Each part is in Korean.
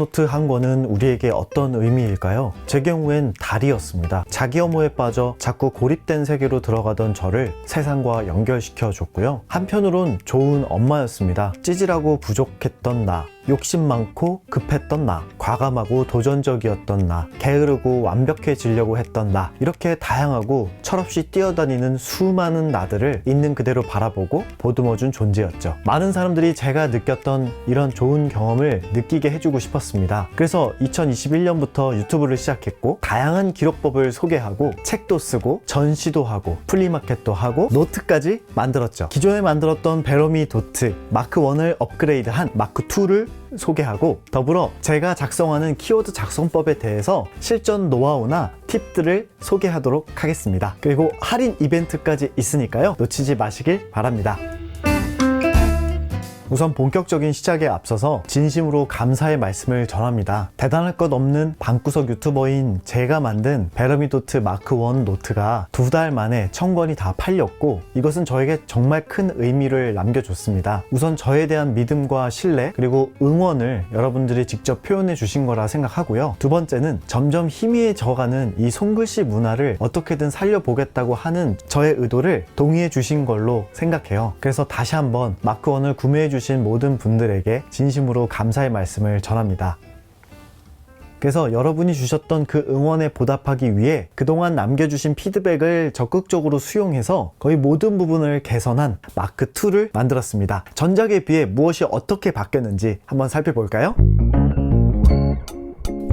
노트 한 권은 우리에게 어떤 의미일까요? 제 경우엔 달이었습니다. 자기 혐오에 빠져 자꾸 고립된 세계로 들어가던 저를 세상과 연결시켜 줬고요. 한편으론 좋은 엄마였습니다. 찌질하고 부족했던 나, 욕심 많고 급했던 나, 과감하고 도전적이었던 나, 게으르고 완벽해지려고 했던 나, 이렇게 다양하고 철없이 뛰어다니는 수많은 나들을 있는 그대로 바라보고 보듬어준 존재였죠. 많은 사람들이 제가 느꼈던 이런 좋은 경험을 느끼게 해주고 싶었습니다. 그래서 2021년부터 유튜브를 시작했고 다양한 기록법을 소개하고 책도 쓰고 전시도 하고 플리마켓도 하고 노트까지 만들었죠. 기존에 만들었던 베러미 도트 마크 1을 업그레이드한 마크 2를 소개하고 더불어 제가 작성하는 키워드 작성법에 대해서 실전 노하우나 팁들을 소개하도록 하겠습니다. 그리고 할인 이벤트까지 있으니까요. 놓치지 마시길 바랍니다. 우선 본격적인 시작에 앞서서 진심으로 감사의 말씀을 전합니다. 대단할 것 없는 방구석 유튜버인 제가 만든 베러미도트 마크 1 노트가 2달 만에 1000권이 다 팔렸고 이것은 저에게 정말 큰 의미를 남겨줬습니다. 우선 저에 대한 믿음과 신뢰 그리고 응원을 여러분들이 직접 표현해 주신 거라 생각하고요. 두 번째는 점점 희미해져가는 이 손글씨 문화를 어떻게든 살려보겠다고 하는 저의 의도를 동의해 주신 걸로 생각해요. 그래서 다시 한번 마크 1을 구매해 주신 모든 분들에게 진심으로 감사의 말씀을 전합니다. 그래서 여러분이 주셨던 그 응원에 보답하기 위해 그동안 남겨주신 피드백을 적극적으로 수용해서 거의 모든 부분을 개선한 마크 2를 만들었습니다. 전작에 비해 무엇이 어떻게 바뀌었는지 한번 살펴볼까요?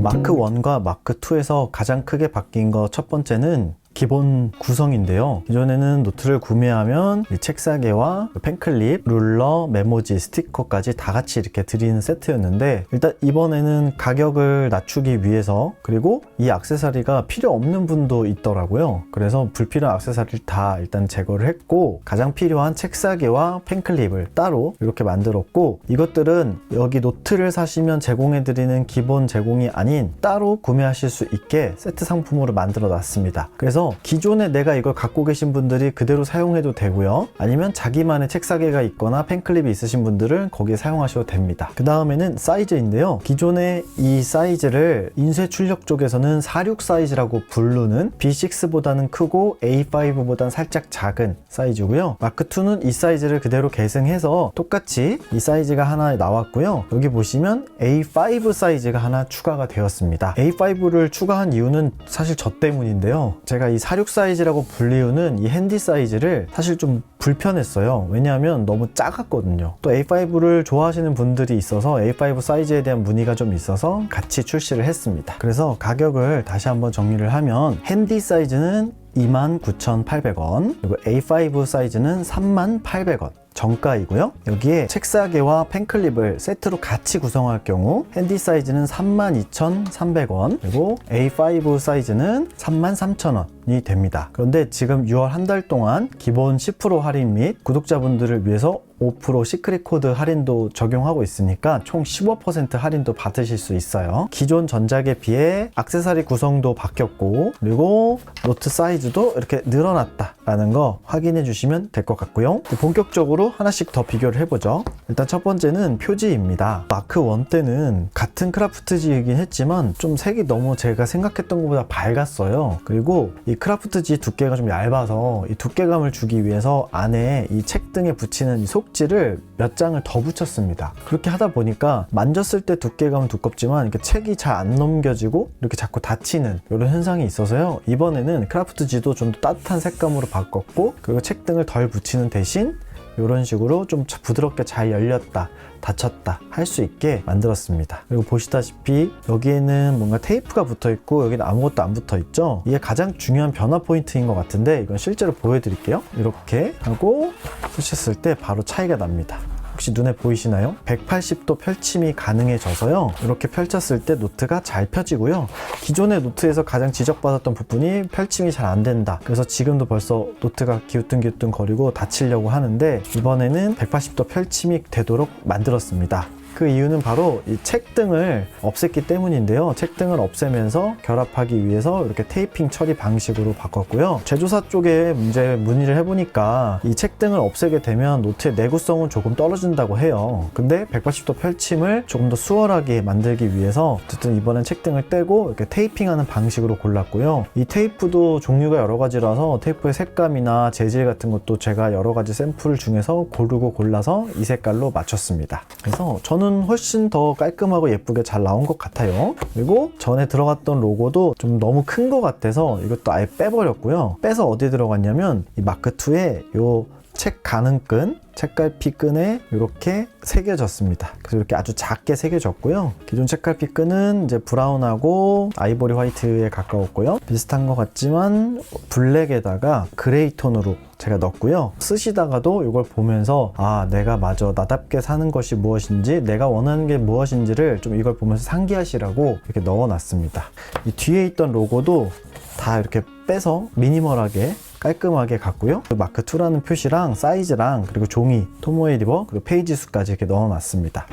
마크 1과 마크 2에서 가장 크게 바뀐 거 첫 번째는 기본 구성인데요. 기존에는 노트를 구매하면 이 책사개와 펜클립, 룰러, 메모지, 스티커까지 다 같이 이렇게 드리는 세트였는데 일단 이번에는 가격을 낮추기 위해서 그리고 이 액세서리가 필요 없는 분도 있더라고요. 그래서 불필요한 액세서리를 다 일단 제거를 했고 가장 필요한 책사개와 펜클립을 따로 이렇게 만들었고 이것들은 여기 노트를 사시면 제공해드리는 기본 제공이 아닌 따로 구매하실 수 있게 세트 상품으로 만들어 놨습니다. 그래서 기존에 내가 이걸 갖고 계신 분들이 그대로 사용해도 되고요. 아니면 자기만의 책사개가 있거나 펜클립이 있으신 분들은 거기에 사용하셔도 됩니다. 그 다음에는 사이즈인데요. 기존에 이 사이즈를 인쇄 출력 쪽에서는 46 사이즈라고 부르는 B6보다는 크고 A5보다는 살짝 작은 사이즈고요. 마크2는 이 사이즈를 그대로 계승해서 똑같이 이 사이즈가 하나 나왔고요. 여기 보시면 A5 사이즈가 하나 추가가 되었습니다. A5를 추가한 이유는 사실 저 때문인데요. 제가 이 46 사이즈라고 불리우는 이 핸디 사이즈를 사실 좀 불편했어요. 왜냐하면 너무 작았거든요. 또 A5를 좋아하시는 분들이 있어서 A5 사이즈에 대한 문의가 좀 있어서 같이 출시를 했습니다. 그래서 가격을 다시 한번 정리를 하면 핸디 사이즈는 29,800원 그리고 A5 사이즈는 38,000원 정가이고요. 여기에 책사개와 펜클립을 세트로 같이 구성할 경우 핸디 사이즈는 32,300원 그리고 A5 사이즈는 33,000원이 됩니다. 그런데 지금 6월 한 달 동안 기본 10% 할인 및 구독자분들을 위해서 5% 시크릿 코드 할인도 적용하고 있으니까 총 15% 할인도 받으실 수 있어요. 기존 전작에 비해 액세서리 구성도 바뀌었고 그리고 노트 사이즈도 이렇게 늘어났다라는 거 확인해 주시면 될 것 같고요. 본격적으로 하나씩 더 비교를 해보죠. 일단 첫 번째는 표지입니다. 마크 1 때는 같은 크라프트지이긴 했지만 좀 색이 너무 제가 생각했던 것보다 밝았어요. 그리고 이 크라프트지 두께가 좀 얇아서 이 두께감을 주기 위해서 안에 이 책 등에 붙이는 이 속지를 몇 장을 더 붙였습니다. 그렇게 하다 보니까 만졌을 때 두께감은 두껍지만 이렇게 책이 잘 안 넘겨지고 이렇게 자꾸 닫히는 이런 현상이 있어서요. 이번에는 크라프트지도 좀 더 따뜻한 색감으로 바꿨고 그리고 책 등을 덜 붙이는 대신 이런 식으로 좀 부드럽게 잘 열렸다 닫혔다 할 수 있게 만들었습니다. 그리고 보시다시피 여기에는 뭔가 테이프가 붙어 있고 여기는 아무것도 안 붙어 있죠. 이게 가장 중요한 변화 포인트인 것 같은데 이건 실제로 보여드릴게요. 이렇게 하고 쓰셨을 때 바로 차이가 납니다. 혹시 눈에 보이시나요? 180도 펼침이 가능해져서요. 이렇게 펼쳤을 때 노트가 잘 펴지고요. 기존의 노트에서 가장 지적받았던 부분이 펼침이 잘 안 된다. 그래서 지금도 벌써 노트가 기우뚱기우뚱 거리고 닫히려고 하는데 이번에는 180도 펼침이 되도록 만들었습니다. 그 이유는 바로 이 책등을 없앴기 때문인데요. 책등을 없애면서 결합하기 위해서 이렇게 테이핑 처리 방식으로 바꿨고요. 제조사 쪽에 문의를 해보니까 이 책등을 없애게 되면 노트의 내구성은 조금 떨어진다고 해요. 근데 180도 펼침을 조금 더 수월하게 만들기 위해서 어쨌든 이번엔 책등을 떼고 이렇게 테이핑하는 방식으로 골랐고요. 이 테이프도 종류가 여러 가지라서 테이프의 색감이나 재질 같은 것도 제가 여러 가지 샘플 중에서 고르고 골라서 이 색깔로 맞췄습니다. 그래서 저는 훨씬 더 깔끔하고 예쁘게 잘 나온 것 같아요. 그리고 전에 들어갔던 로고도 좀 너무 큰 것 같아서 이것도 아예 빼버렸고요. 빼서 어디에 들어갔냐면 이 마크2에 요 책 가는끈, 책갈피 끈에 이렇게 새겨졌습니다. 그래서 이렇게 아주 작게 새겨졌고요. 기존 책갈피 끈은 이제 브라운하고 아이보리 화이트에 가까웠고요. 비슷한 것 같지만 블랙에다가 그레이 톤으로 제가 넣었고요. 쓰시다가도 이걸 보면서 아, 내가 맞아, 나답게 사는 것이 무엇인지, 내가 원하는 게 무엇인지를 좀 이걸 보면서 상기하시라고 이렇게 넣어놨습니다. 이 뒤에 있던 로고도 다 이렇게 빼서 미니멀하게 깔끔하게 갔고요. 마크2라는 표시랑 사이즈랑 그리고 종이, 토모에 리버, 그리고 페이지 수까지 이렇게 넣어놨습니다.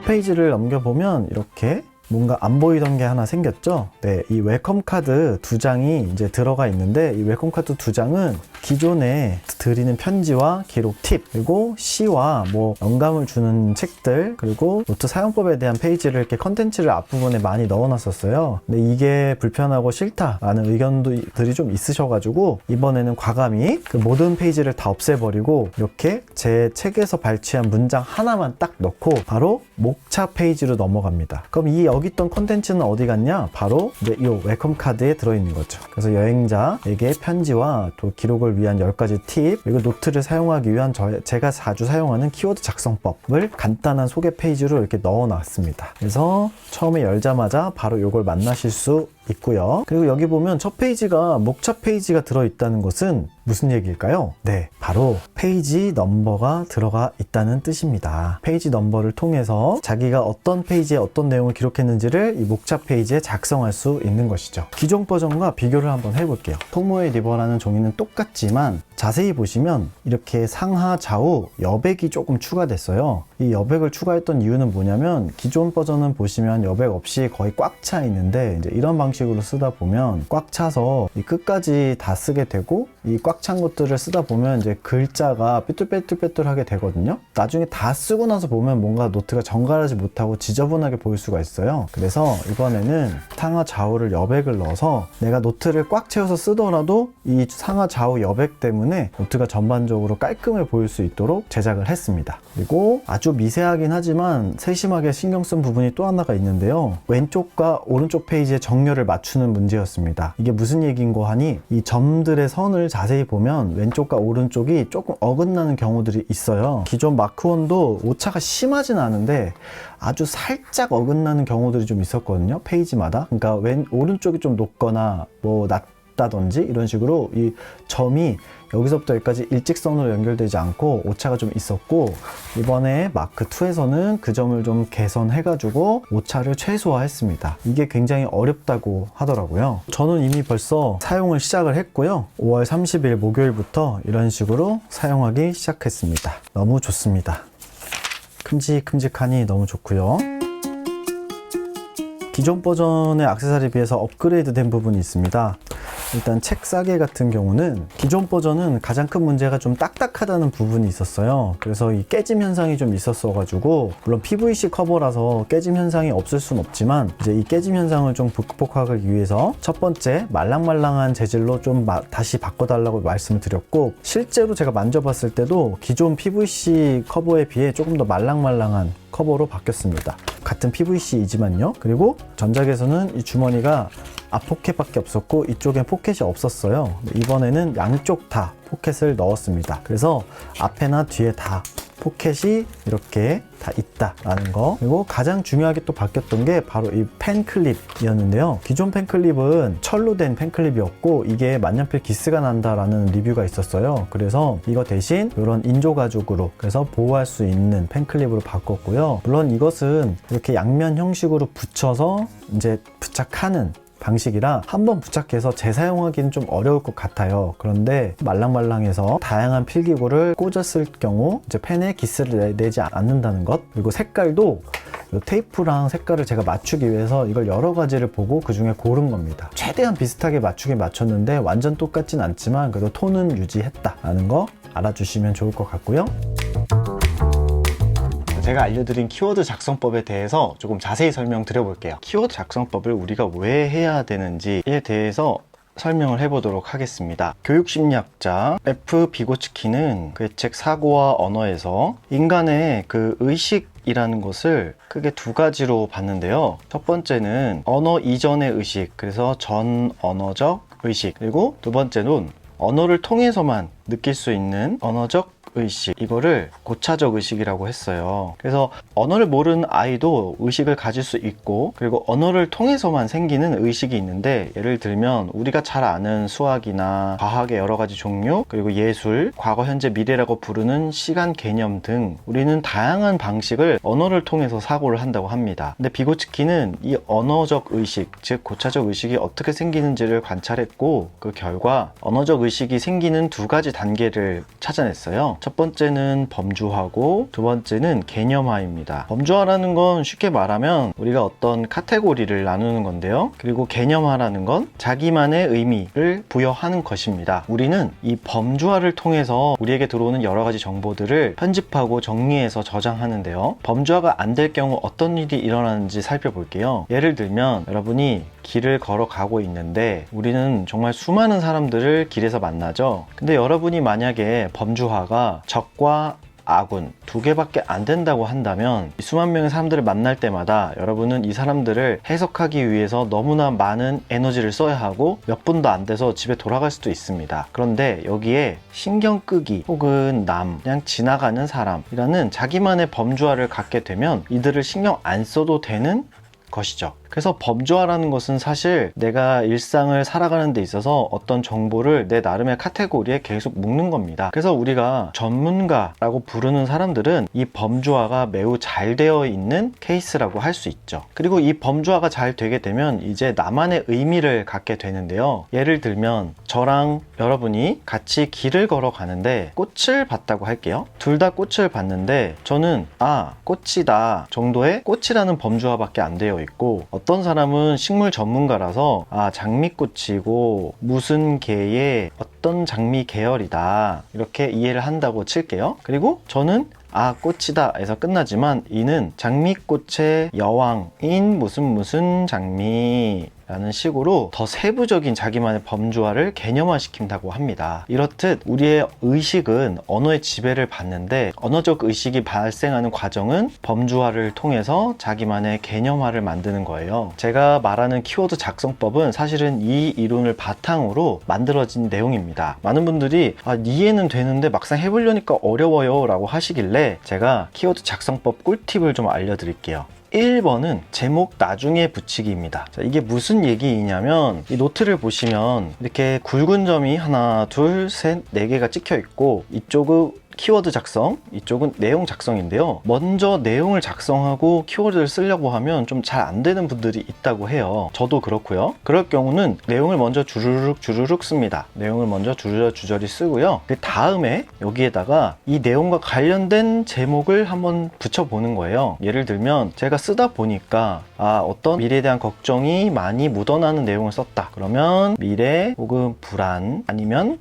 페이지를 넘겨보면 이렇게 뭔가 안 보이던 게 하나 생겼죠. 네, 이 웰컴 카드 2장이 이제 들어가 있는데, 이 웰컴 카드 2장은 기존에 드리는 편지와 기록 팁, 그리고 시와 뭐 영감을 주는 책들, 그리고 노트 사용법에 대한 페이지를 이렇게 컨텐츠를 앞부분에 많이 넣어놨었어요. 근데 이게 불편하고 싫다라는 의견들이 좀 있으셔가지고 이번에는 과감히 그 모든 페이지를 다 없애버리고 이렇게 제 책에서 발췌한 문장 하나만 딱 넣고 바로 목차 페이지로 넘어갑니다. 그럼 이 여기 있던 컨텐츠는 어디 갔냐? 바로 이제 이 웰컴 카드에 들어있는 거죠. 그래서 여행자에게 편지와 또 기록을 위한 10가지 팁, 그리고 노트를 사용하기 위한 제가 자주 사용하는 키워드 작성법을 간단한 소개 페이지로 이렇게 넣어놨습니다. 그래서 처음에 열자마자 바로 이걸 만나실 수 있고요. 그리고 여기 보면 첫 페이지가 목차 페이지가 들어있다는 것은 무슨 얘기일까요? 네, 바로 페이지 넘버가 들어가 있다는 뜻입니다. 페이지 넘버를 통해서 자기가 어떤 페이지에 어떤 내용을 기록했는지를 이 목차 페이지에 작성할 수 있는 것이죠. 기존 버전과 비교를 한번 해볼게요. 토모에 리버라는 종이는 똑같지만 자세히 보시면 이렇게 상하 좌우 여백이 조금 추가됐어요. 이 여백을 추가했던 이유는 뭐냐면 기존 버전은 보시면 여백 없이 거의 꽉 차 있는데 이제 이런 방식으로 쓰다 보면 꽉 차서 이 끝까지 다 쓰게 되고, 이 꽉 찬 것들을 쓰다 보면 이제 글자가 삐뚤빼뚤빼뚤하게 되거든요. 나중에 다 쓰고 나서 보면 뭔가 노트가 정갈하지 못하고 지저분하게 보일 수가 있어요. 그래서 이번에는 상하 좌우를 여백을 넣어서 내가 노트를 꽉 채워서 쓰더라도 이 상하 좌우 여백 때문에 노트가 전반적으로 깔끔해 보일 수 있도록 제작을 했습니다. 그리고 아주 미세하긴 하지만 세심하게 신경 쓴 부분이 또 하나가 있는데요. 왼쪽과 오른쪽 페이지의 정렬을 맞추는 문제였습니다. 이게 무슨 얘기인 거 하니, 이 점들의 선을 자세히 보면 왼쪽과 오른쪽이 조금 어긋나는 경우들이 있어요. 기존 마크1도 오차가 심하진 않은데 아주 살짝 어긋나는 경우들이 좀 있었거든요, 페이지마다. 그러니까 오른쪽이 좀 높거나 뭐 낮다든지 이런 식으로 이 점이 여기서부터 여기까지 일직선으로 연결되지 않고 오차가 좀 있었고, 이번에 마크2에서는 그 점을 좀 개선해가지고 오차를 최소화했습니다. 이게 굉장히 어렵다고 하더라고요. 저는 이미 벌써 사용을 시작을 했고요. 5월 30일 목요일부터 이런 식으로 사용하기 시작했습니다. 너무 좋습니다. 큼직큼직하니 너무 좋고요. 기존 버전의 액세서리에 비해서 업그레이드 된 부분이 있습니다. 일단 책 싸개 같은 경우는 기존 버전은 가장 큰 문제가 좀 딱딱하다는 부분이 있었어요. 그래서 이 깨짐 현상이 좀 있었어 가지고, 물론 PVC 커버라서 깨짐 현상이 없을 순 없지만 이제 이 깨짐 현상을 좀 극복하기 위해서 첫 번째 말랑말랑한 재질로 좀 다시 바꿔달라고 말씀을 드렸고, 실제로 제가 만져봤을 때도 기존 PVC 커버에 비해 조금 더 말랑말랑한 커버로 바뀌었습니다. 같은 PVC이지만요. 그리고 전작에서는 이 주머니가 앞포켓밖에 없었고 이쪽엔 포켓이 없었어요. 이번에는 양쪽 다 포켓을 넣었습니다. 그래서 앞에나 뒤에 다 포켓이 이렇게 다 있다라는 거. 그리고 가장 중요하게 또 바뀌었던 게 바로 이 펜클립이었는데요. 기존 펜클립은 철로 된 펜클립이었고 이게 만년필 기스가 난다라는 리뷰가 있었어요. 그래서 이거 대신 이런 인조 가죽으로, 그래서 보호할 수 있는 펜클립으로 바꿨고요. 물론 이것은 이렇게 양면 형식으로 붙여서 이제 부착하는 방식이라 한번 부착해서 재사용하기는 좀 어려울 것 같아요. 그런데 말랑말랑해서 다양한 필기구를 꽂았을 경우 이제 펜에 기스를 내지 않는다는 것, 그리고 색깔도 이 테이프랑 색깔을 제가 맞추기 위해서 이걸 여러 가지를 보고 그 중에 고른 겁니다. 최대한 비슷하게 맞추긴 맞췄는데 완전 똑같진 않지만 그래도 톤은 유지했다라는 거 알아주시면 좋을 것 같고요. 제가 알려드린 키워드 작성법에 대해서 조금 자세히 설명드려 볼게요. 키워드 작성법을 우리가 왜 해야 되는지에 대해서 설명을 해보도록 하겠습니다. 교육심리학자 F. 비고츠키는 그의 책 사고와 언어에서 인간의 그 의식이라는 것을 크게 두 가지로 봤는데요. 첫 번째는 언어 이전의 의식, 그래서 전 언어적 의식, 그리고 두 번째는 언어를 통해서만 느낄 수 있는 언어적 의식, 이거를 고차적 의식이라고 했어요. 그래서 언어를 모르는 아이도 의식을 가질 수 있고, 그리고 언어를 통해서만 생기는 의식이 있는데, 예를 들면 우리가 잘 아는 수학이나 과학의 여러 가지 종류, 그리고 예술, 과거, 현재, 미래라고 부르는 시간 개념 등 우리는 다양한 방식을 언어를 통해서 사고를 한다고 합니다. 근데 비고츠키는 이 언어적 의식, 즉 고차적 의식이 어떻게 생기는지를 관찰했고, 그 결과 언어적 의식이 생기는 두 가지 단계를 찾아냈어요. 첫 번째는 범주화고 두 번째는 개념화입니다. 범주화라는 건 쉽게 말하면 우리가 어떤 카테고리를 나누는 건데요. 그리고 개념화라는 건 자기만의 의미를 부여하는 것입니다. 우리는 이 범주화를 통해서 우리에게 들어오는 여러 가지 정보들을 편집하고 정리해서 저장하는데요. 범주화가 안 될 경우 어떤 일이 일어나는지 살펴볼게요. 예를 들면 여러분이 길을 걸어가고 있는데 우리는 정말 수많은 사람들을 길에서 만나죠. 근데 여러분이 만약에 범주화가 적과 아군 두 개밖에 안 된다고 한다면 수만 명의 사람들을 만날 때마다 여러분은 이 사람들을 해석하기 위해서 너무나 많은 에너지를 써야 하고 몇 분도 안 돼서 집에 돌아갈 수도 있습니다. 그런데 여기에 신경 끄기 혹은 그냥 지나가는 사람이라는 자기만의 범주화를 갖게 되면 이들을 신경 안 써도 되는 것이죠. 그래서 범주화라는 것은 사실 내가 일상을 살아가는 데 있어서 어떤 정보를 내 나름의 카테고리에 계속 묶는 겁니다. 그래서 우리가 전문가라고 부르는 사람들은 이 범주화가 매우 잘 되어 있는 케이스라고 할 수 있죠. 그리고 이 범주화가 잘 되게 되면 이제 나만의 의미를 갖게 되는데요. 예를 들면 저랑 여러분이 같이 길을 걸어가는데 꽃을 봤다고 할게요. 둘 다 꽃을 봤는데 저는 꽃이다 정도의 꽃이라는 범주화밖에 안 되어 있고, 어떤 사람은 식물 전문가라서 장미꽃이고 무슨 계의 어떤 장미 계열이다 이렇게 이해를 한다고 칠게요. 그리고 저는 꽃이다 해서 끝나지만 이는 장미꽃의 여왕인 무슨 장미 라는 식으로 더 세부적인 자기만의 범주화를 개념화시킨다고 합니다. 이렇듯 우리의 의식은 언어의 지배를 받는데 언어적 의식이 발생하는 과정은 범주화를 통해서 자기만의 개념화를 만드는 거예요. 제가 말하는 키워드 작성법은 사실은 이 이론을 바탕으로 만들어진 내용입니다. 많은 분들이 이해는 되는데 막상 해보려니까 어려워요 라고 하시길래 제가 키워드 작성법 꿀팁을 좀 알려드릴게요. 1번은 제목 나중에 붙이기입니다. 자, 이게 무슨 얘기이냐면 이 노트를 보시면 이렇게 굵은 점이 하나, 둘, 셋, 네 개가 찍혀 있고 이쪽은 키워드 작성, 이쪽은 내용 작성인데요. 먼저 내용을 작성하고 키워드를 쓰려고 하면 좀 잘 안 되는 분들이 있다고 해요. 저도 그렇고요. 그럴 경우는 내용을 먼저 주르륵 씁니다. 내용을 먼저 주저리 쓰고요. 그 다음에 여기에다가 이 내용과 관련된 제목을 한번 붙여보는 거예요. 예를 들면 제가 쓰다 보니까 어떤 미래에 대한 걱정이 많이 묻어나는 내용을 썼다. 그러면 미래 혹은 불안 아니면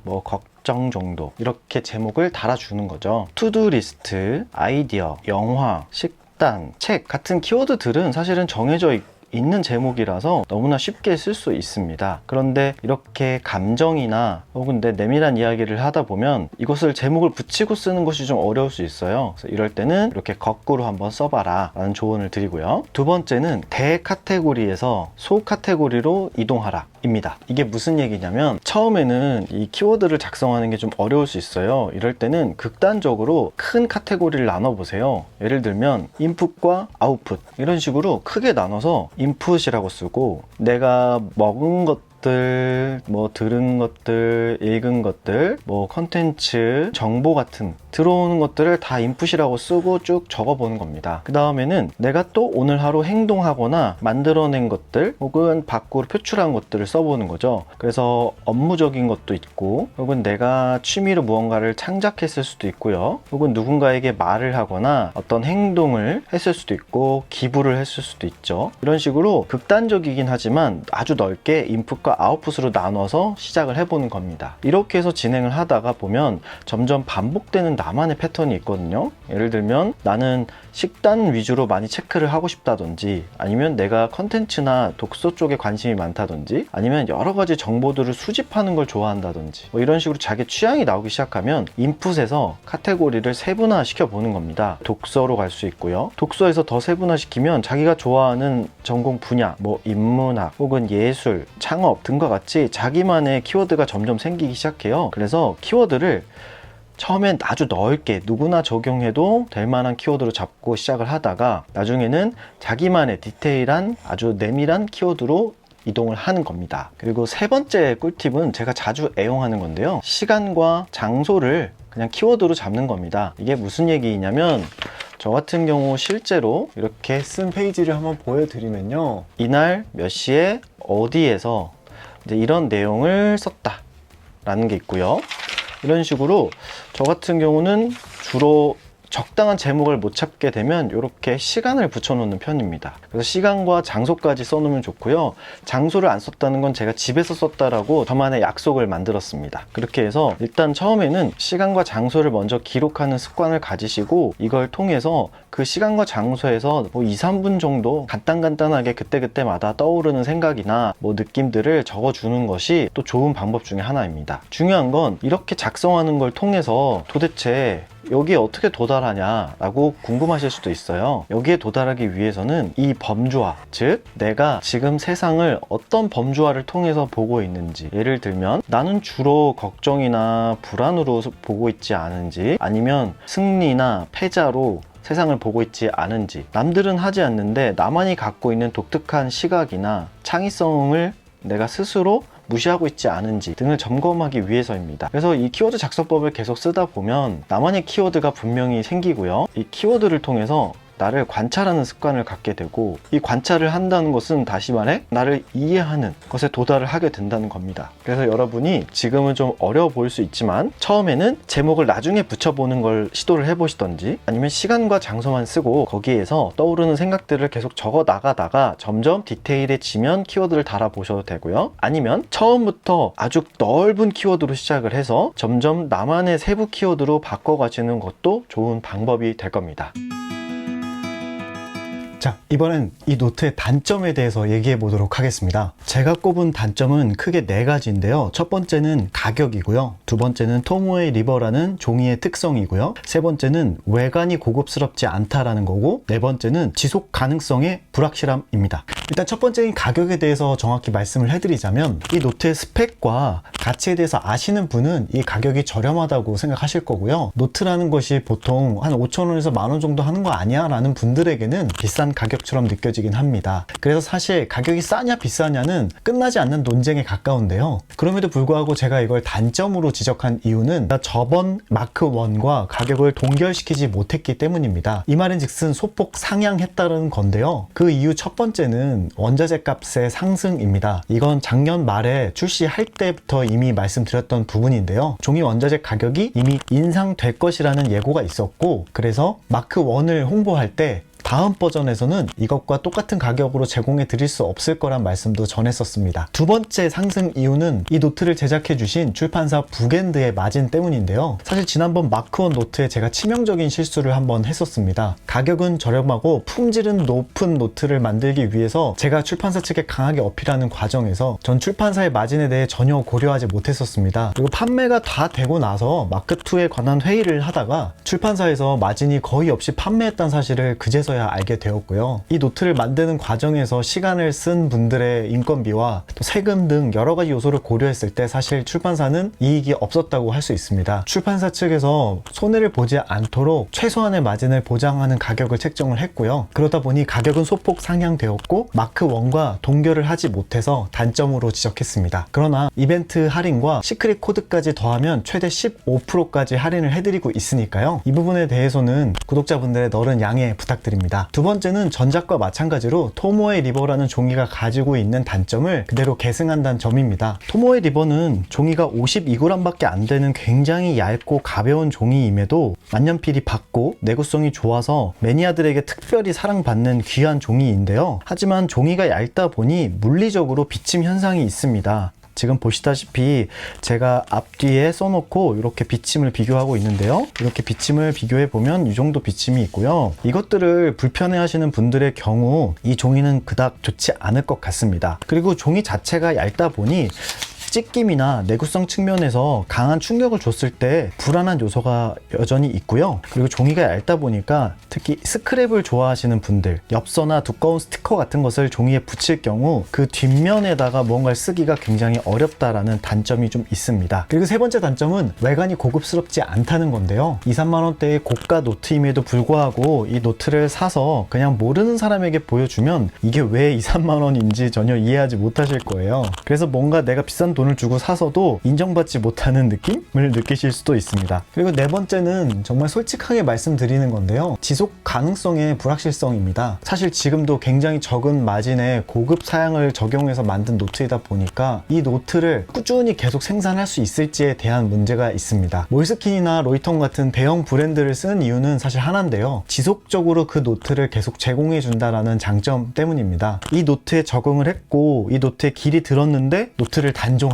정도 이렇게 제목을 달아주는 거죠. 투두 리스트, 아이디어, 영화, 식단, 책 같은 키워드들은 사실은 정해져 있는 제목이라서 너무나 쉽게 쓸 수 있습니다. 그런데 이렇게 감정이나 혹은 내 내밀한 이야기를 하다 보면 이것을 제목을 붙이고 쓰는 것이 좀 어려울 수 있어요. 그래서 이럴 때는 이렇게 거꾸로 한번 써봐라 라는 조언을 드리고요. 두 번째는 대 카테고리에서 소 카테고리로 이동하라 입니다. 이게 무슨 얘기냐면 처음에는 이 키워드를 작성하는 게 좀 어려울 수 있어요. 이럴 때는 극단적으로 큰 카테고리를 나눠보세요. 예를 들면 인풋과 아웃풋 이런 식으로 크게 나눠서 인풋이라고 쓰고 내가 먹은 것들, 들은 것들, 읽은 것들, 컨텐츠, 정보 같은 들어오는 것들을 다 인풋이라고 쓰고 쭉 적어보는 겁니다. 그 다음에는 내가 또 오늘 하루 행동하거나 만들어낸 것들 혹은 밖으로 표출한 것들을 써보는 거죠. 그래서 업무적인 것도 있고 혹은 내가 취미로 무언가를 창작했을 수도 있고요. 혹은 누군가에게 말을 하거나 어떤 행동을 했을 수도 있고 기부를 했을 수도 있죠. 이런 식으로 극단적이긴 하지만 아주 넓게 인풋과 아웃풋으로 나눠서 시작을 해보는 겁니다. 이렇게 해서 진행을 하다가 보면 점점 반복되는 나만의 패턴이 있거든요. 예를 들면 나는 식단 위주로 많이 체크를 하고 싶다든지, 아니면 내가 컨텐츠나 독서 쪽에 관심이 많다든지, 아니면 여러 가지 정보들을 수집하는 걸 좋아한다든지, 뭐 이런 식으로 자기 취향이 나오기 시작하면 인풋에서 카테고리를 세분화 시켜 보는 겁니다. 독서로 갈 수 있고요. 독서에서 더 세분화 시키면 자기가 좋아하는 전공 분야, 뭐 인문학 혹은 예술, 창업 등과 같이 자기만의 키워드가 점점 생기기 시작해요. 그래서 키워드를 처음엔 아주 넓게 누구나 적용해도 될 만한 키워드로 잡고 시작을 하다가 나중에는 자기만의 디테일한 아주 내밀한 키워드로 이동을 하는 겁니다. 그리고 세 번째 꿀팁은 제가 자주 애용하는 건데요. 시간과 장소를 그냥 키워드로 잡는 겁니다. 이게 무슨 얘기냐면 저 같은 경우 실제로 이렇게 쓴 페이지를 한번 보여드리면요. 이날 몇 시에 어디에서 이제 이런 내용을 썼다 라는 게 있고요. 이런 식으로 저 같은 경우는 주로 적당한 제목을 못 찾게 되면 이렇게 시간을 붙여놓는 편입니다. 그래서 시간과 장소까지 써놓으면 좋고요. 장소를 안 썼다는 건 제가 집에서 썼다라고 저만의 약속을 만들었습니다. 그렇게 해서 일단 처음에는 시간과 장소를 먼저 기록하는 습관을 가지시고, 이걸 통해서 그 시간과 장소에서 뭐 2, 3분 정도 간단하게 그때그때마다 떠오르는 생각이나 뭐 느낌들을 적어주는 것이 또 좋은 방법 중에 하나입니다. 중요한 건 이렇게 작성하는 걸 통해서 도대체 여기에 어떻게 도달하냐 라고 궁금하실 수도 있어요. 여기에 도달하기 위해서는 이 범주화, 즉 내가 지금 세상을 어떤 범주화를 통해서 보고 있는지, 예를 들면 나는 주로 걱정이나 불안으로 보고 있지 않은지, 아니면 승리나 패자로 세상을 보고 있지 않은지, 남들은 하지 않는데 나만이 갖고 있는 독특한 시각이나 창의성을 내가 스스로 무시하고 있지 않은지 등을 점검하기 위해서입니다. 그래서 이 키워드 작성법을 계속 쓰다 보면 나만의 키워드가 분명히 생기고요. 이 키워드를 통해서 나를 관찰하는 습관을 갖게 되고, 이 관찰을 한다는 것은 다시 말해 나를 이해하는 것에 도달을 하게 된다는 겁니다. 그래서 여러분이 지금은 좀 어려워 보일 수 있지만 처음에는 제목을 나중에 붙여보는 걸 시도를 해보시던지, 아니면 시간과 장소만 쓰고 거기에서 떠오르는 생각들을 계속 적어 나가다가 점점 디테일해지면 키워드를 달아보셔도 되고요. 아니면 처음부터 아주 넓은 키워드로 시작을 해서 점점 나만의 세부 키워드로 바꿔가시는 것도 좋은 방법이 될 겁니다. 자, 이번엔 이 노트의 단점에 대해서 얘기해 보도록 하겠습니다. 제가 꼽은 단점은 크게 4가지인데요. 첫 번째는 가격이고요. 두 번째는 토모에 리버라는 종이의 특성이고요. 세 번째는 외관이 고급스럽지 않다라는 거고, 네 번째는 지속 가능성의 불확실함입니다. 일단 첫 번째인 가격에 대해서 정확히 말씀을 해드리자면, 이 노트의 스펙과 가치에 대해서 아시는 분은 이 가격이 저렴하다고 생각하실 거고요. 노트라는 것이 보통 한 5,000원에서 10,000원 정도 하는 거 아니야? 라는 분들에게는 비싼 가격처럼 느껴지긴 합니다. 그래서 사실 가격이 싸냐 비싸냐는 끝나지 않는 논쟁에 가까운데요. 그럼에도 불구하고 제가 이걸 단점으로 지적한 이유는 저번 마크 1과 가격을 동결시키지 못했기 때문입니다. 이 말은 즉슨 소폭 상향했다는 건데요. 그 이유 첫 번째는 원자재 값의 상승입니다. 이건 작년 말에 출시할 때부터 이미 말씀드렸던 부분인데요. 종이 원자재 가격이 이미 인상될 것이라는 예고가 있었고, 그래서 마크 1을 홍보할 때 다음 버전에서는 이것과 똑같은 가격으로 제공해 드릴 수 없을 거란 말씀도 전했었습니다. 두 번째 상승 이유는 이 노트를 제작해 주신 출판사 북엔드의 마진 때문인데요. 사실 지난번 마크1 노트에 제가 치명적인 실수를 한번 했었습니다. 가격은 저렴하고 품질은 높은 노트를 만들기 위해서 제가 출판사 측에 강하게 어필하는 과정에서 전 출판사의 마진에 대해 전혀 고려하지 못했었습니다. 그리고 판매가 다 되고 나서 마크2에 관한 회의를 하다가 출판사에서 마진이 거의 없이 판매했다는 사실을 그제서야 하면서야 알게 되었고요. 이 노트를 만드는 과정에서 시간을 쓴 분들의 인건비와 또 세금 등 여러 가지 요소를 고려했을 때 사실 출판사는 이익이 없었다고 할 수 있습니다. 출판사 측에서 손해를 보지 않도록 최소한의 마진을 보장하는 가격을 책정을 했고요. 그러다 보니 가격은 소폭 상향되었고 마크 1과 동결을 하지 못해서 단점으로 지적했습니다. 그러나 이벤트 할인과 시크릿 코드까지 더하면 최대 15%까지 할인을 해드리고 있으니까요. 이 부분에 대해서는 구독자분들의 너른 양해 부탁드립니다. 두 번째는 전작과 마찬가지로 토모에 리버라는 종이가 가지고 있는 단점을 그대로 계승한다는 점입니다. 토모에 리버는 종이가 52g밖에 안 되는 굉장히 얇고 가벼운 종이임에도 만년필이 밝고 내구성이 좋아서 매니아들에게 특별히 사랑받는 귀한 종이인데요. 하지만 종이가 얇다 보니 물리적으로 비침 현상이 있습니다. 지금 보시다시피 제가 앞뒤에 써놓고 이렇게 비침을 비교하고 있는데요. 이렇게 비침을 비교해 보면 이 정도 비침이 있고요. 이것들을 불편해 하시는 분들의 경우 이 종이는 그닥 좋지 않을 것 같습니다. 그리고 종이 자체가 얇다 보니 찢김이나 내구성 측면에서 강한 충격을 줬을 때 불안한 요소가 여전히 있고요. 그리고 종이가 얇다 보니까 특히 스크랩을 좋아하시는 분들, 엽서나 두꺼운 스티커 같은 것을 종이에 붙일 경우 그 뒷면에다가 무언가를 쓰기가 굉장히 어렵다라는 단점이 좀 있습니다. 그리고 세 번째 단점은 외관이 고급스럽지 않다는 건데요. 2, 3만 원대의 고가 노트임에도 불구하고 이 노트를 사서 그냥 모르는 사람에게 보여주면 이게 왜 2, 3만 원인지 전혀 이해하지 못하실 거예요. 그래서 뭔가 내가 비싼 돈을 주고 사서도 인정받지 못하는 느낌을 느끼실 수도 있습니다. 그리고 네 번째는 정말 솔직하게 말씀드리는 건데요. 지속 가능성의 불확실성입니다. 사실 지금도 굉장히 적은 마진에 고급 사양을 적용해서 만든 노트이다 보니까 이 노트를 꾸준히 계속 생산할 수 있을지에 대한 문제가 있습니다. 몰스킨이나 로이턴 같은 대형 브랜드를 쓰는 이유는 사실 하나인데요. 지속적으로 그 노트를 계속 제공해 준다라는 장점 때문입니다. 이 노트에 적응을 했고 이 노트에 길이 들었는데 노트를 단종한다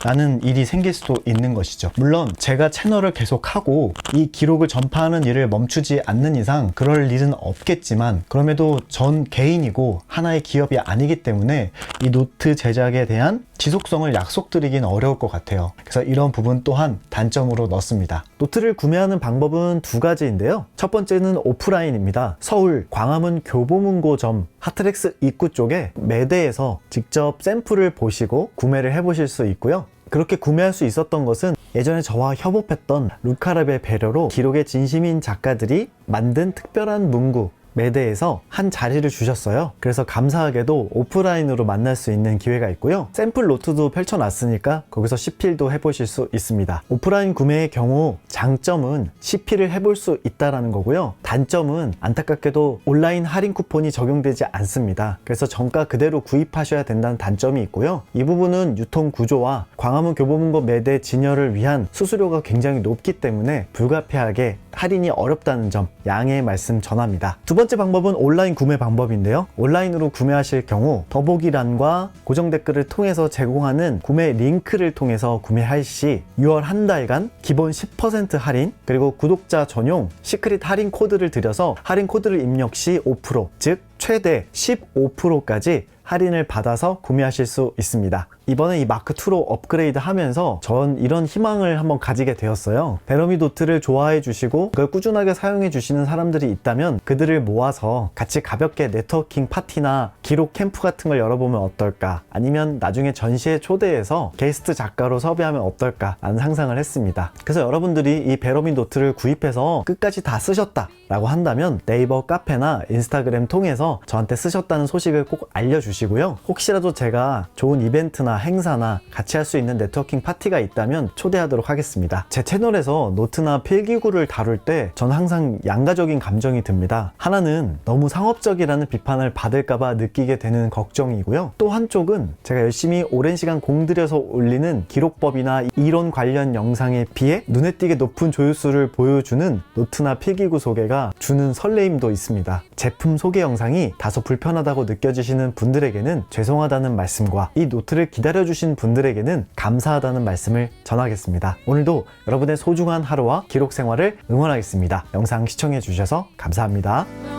라는 일이 생길 수도 있는 것이죠. 물론 제가 채널을 계속하고 이 기록을 전파하는 일을 멈추지 않는 이상 그럴 일은 없겠지만 그럼에도 전 개인이고 하나의 기업이 아니기 때문에 이 노트 제작에 대한 지속성을 약속드리긴 어려울 것 같아요. 그래서 이런 부분 또한 단점으로 넣습니다. 노트를 구매하는 방법은 두 가지인데요. 첫 번째는 오프라인입니다. 서울 광화문 교보문고점 하트렉스 입구 쪽에 매대에서 직접 샘플을 보시고 구매를 해보실 수 있고요. 그렇게 구매할 수 있었던 것은 예전에 저와 협업했던 루카랩의 배려로 기록에 진심인 작가들이 만든 특별한 문구 매대에서 한 자리를 주셨어요. 그래서 감사하게도 오프라인으로 만날 수 있는 기회가 있고요. 샘플 노트도 펼쳐놨으니까 거기서 CP도 해보실 수 있습니다. 오프라인 구매의 경우 장점은 CP를 해볼 수 있다는 거고요. 단점은 안타깝게도 온라인 할인 쿠폰이 적용되지 않습니다. 그래서 정가 그대로 구입하셔야 된다는 단점이 있고요. 이 부분은 유통 구조와 광화문 교보문고 매대 진열을 위한 수수료가 굉장히 높기 때문에 불가피하게 할인이 어렵다는 점 양해의 말씀 전합니다. 두 번째 방법은 온라인 구매 방법인데요. 온라인으로 구매하실 경우 더보기란과 고정 댓글을 통해서 제공하는 구매 링크를 통해서 구매할 시 6월 한 달간 기본 10% 할인 그리고 구독자 전용 시크릿 할인 코드를 드려서 할인 코드를 입력 시 5%, 즉 최대 15%까지 할인을 받아서 구매하실 수 있습니다. 이번에 이 마크2로 업그레이드 하면서 전 이런 희망을 한번 가지게 되었어요. 베러미 노트를 좋아해 주시고 그걸 꾸준하게 사용해 주시는 사람들이 있다면 그들을 모아서 같이 가볍게 네트워킹 파티나 기록 캠프 같은 걸 열어보면 어떨까, 아니면 나중에 전시회 초대해서 게스트 작가로 섭외하면 어떨까 라는 상상을 했습니다. 그래서 여러분들이 이 베러미 노트를 구입해서 끝까지 다 쓰셨다 라고 한다면 네이버 카페나 인스타그램 통해서 저한테 쓰셨다는 소식을 꼭 알려주시고요. 혹시라도 제가 좋은 이벤트나 행사나 같이 할 수 있는 네트워킹 파티가 있다면 초대하도록 하겠습니다. 제 채널에서 노트나 필기구를 다룰 때 전 항상 양가적인 감정이 듭니다. 하나는 너무 상업적이라는 비판을 받을까봐 느끼게 되는 걱정이고요. 또 한쪽은 제가 열심히 오랜 시간 공들여서 올리는 기록법이나 이론 관련 영상에 비해 눈에 띄게 높은 조회수를 보여주는 노트나 필기구 소개가 주는 설레임도 있습니다. 제품 소개 영상이 다소 불편하다고 느껴지시는 분들에게는 죄송하다는 말씀과 이 노트를 기다려주신 분들에게는 감사하다는 말씀을 전하겠습니다. 오늘도 여러분의 소중한 하루와 기록 생활을 응원하겠습니다. 영상 시청해주셔서 감사합니다.